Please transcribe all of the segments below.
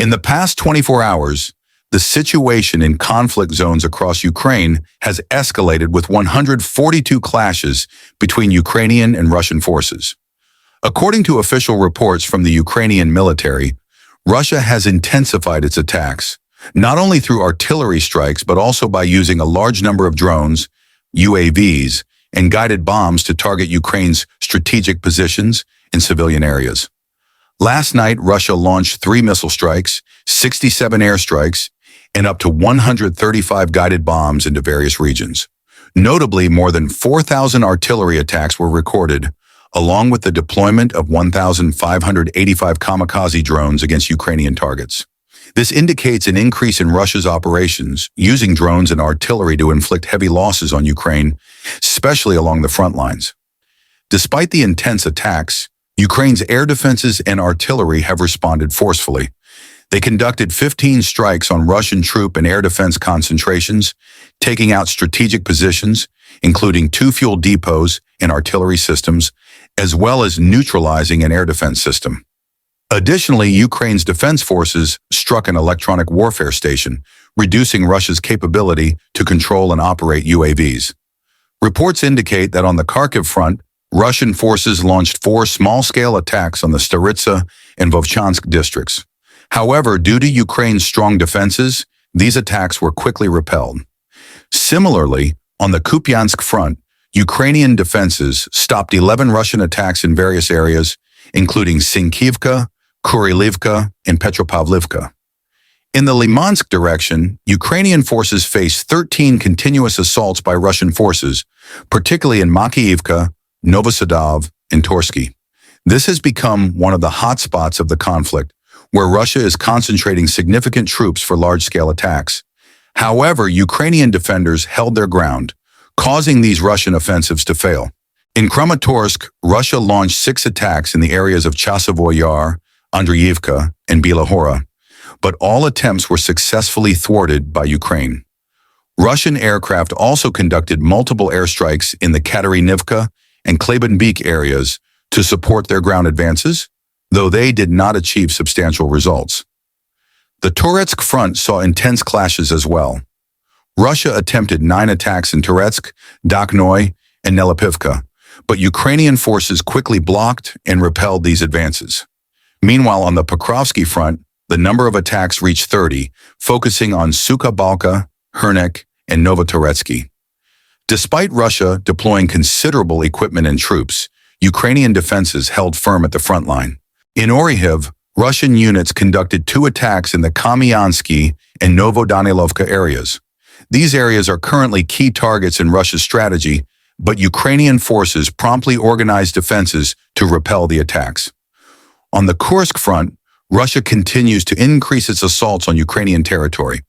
In the past 24 hours, the situation in conflict zones across Ukraine has escalated with 142 clashes between Ukrainian and Russian forces. According to official reports from the Ukrainian military, Russia has intensified its attacks, not only through artillery strikes but also by using a large number of drones, UAVs, and guided bombs to target Ukraine's strategic positions in civilian areas. Last night, Russia launched 3 missile strikes, 67 airstrikes, and up to 135 guided bombs into various regions. Notably, more than 4,000 artillery attacks were recorded, along with the deployment of 1,585 kamikaze drones against Ukrainian targets. This indicates an increase in Russia's operations, using drones and artillery to inflict heavy losses on Ukraine, especially along the front lines. Despite the intense attacks, Ukraine's air defenses and artillery have responded forcefully. They conducted 15 strikes on Russian troop and air defense concentrations, taking out strategic positions, including 2 fuel depots and artillery systems, as well as neutralizing an air defense system. Additionally, Ukraine's defense forces struck an electronic warfare station, reducing Russia's capability to control and operate UAVs. Reports indicate that on the Kharkiv front, Russian forces launched 4 small-scale attacks on the Staritsa and Vovchansk districts. However, due to Ukraine's strong defenses, these attacks were quickly repelled. Similarly, on the Kupiansk front, Ukrainian defenses stopped 11 Russian attacks in various areas, including Sinkivka, Kurilivka, and Petropavlivka. In the Limansk direction, Ukrainian forces faced 13 continuous assaults by Russian forces, particularly in Makiivka, Novosadov, and Torsky. This has become one of the hotspots of the conflict, where Russia is concentrating significant troops for large-scale attacks. However, Ukrainian defenders held their ground, causing these Russian offensives to fail. In Kramatorsk, Russia launched 6 attacks in the areas of Chasovoy Yar, Andriivka, and Bilahora, but all attempts were successfully thwarted by Ukraine. Russian aircraft also conducted multiple airstrikes in the Katarinivka and Klebenbeek areas to support their ground advances, though they did not achieve substantial results. The Toretsk front saw intense clashes as well. Russia attempted 9 attacks in Toretsk, Dakhnoy, and Nelipivka, but Ukrainian forces quickly blocked and repelled these advances. Meanwhile, on the Pokrovsky front, the number of attacks reached 30, focusing on Sukha-Balka, Hernek, and Novotoretsky. Despite Russia deploying considerable equipment and troops, Ukrainian defenses held firm at the front line. In Orikhiv, Russian units conducted 2 attacks in the Kamyansky and Novodanilovka areas. These areas are currently key targets in Russia's strategy, but Ukrainian forces promptly organized defenses to repel the attacks. On the Kursk front, Russia continues to increase its assaults on Ukrainian territory.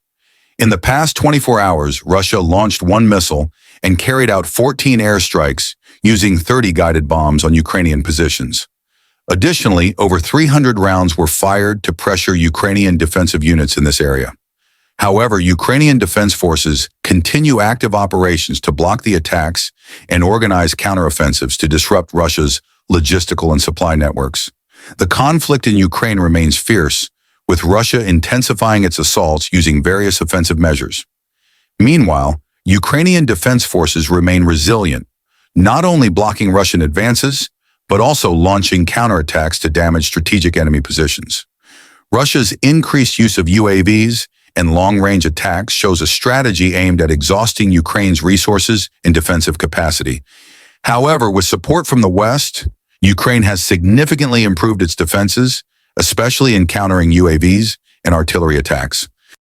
In the past 24 hours, Russia launched 1 missile and carried out 14 airstrikes using 30 guided bombs on Ukrainian positions. Additionally, over 300 rounds were fired to pressure Ukrainian defensive units in this area. However, Ukrainian defense forces continue active operations to block the attacks and organize counteroffensives to disrupt Russia's logistical and supply networks. The conflict in Ukraine remains fierce, with Russia intensifying its assaults using various offensive measures. Meanwhile, Ukrainian defense forces remain resilient, not only blocking Russian advances, but also launching counterattacks to damage strategic enemy positions. Russia's increased use of UAVs and long-range attacks shows a strategy aimed at exhausting Ukraine's resources and defensive capacity. However, with support from the West, Ukraine has significantly improved its defenses, especially in countering UAVs and artillery attacks.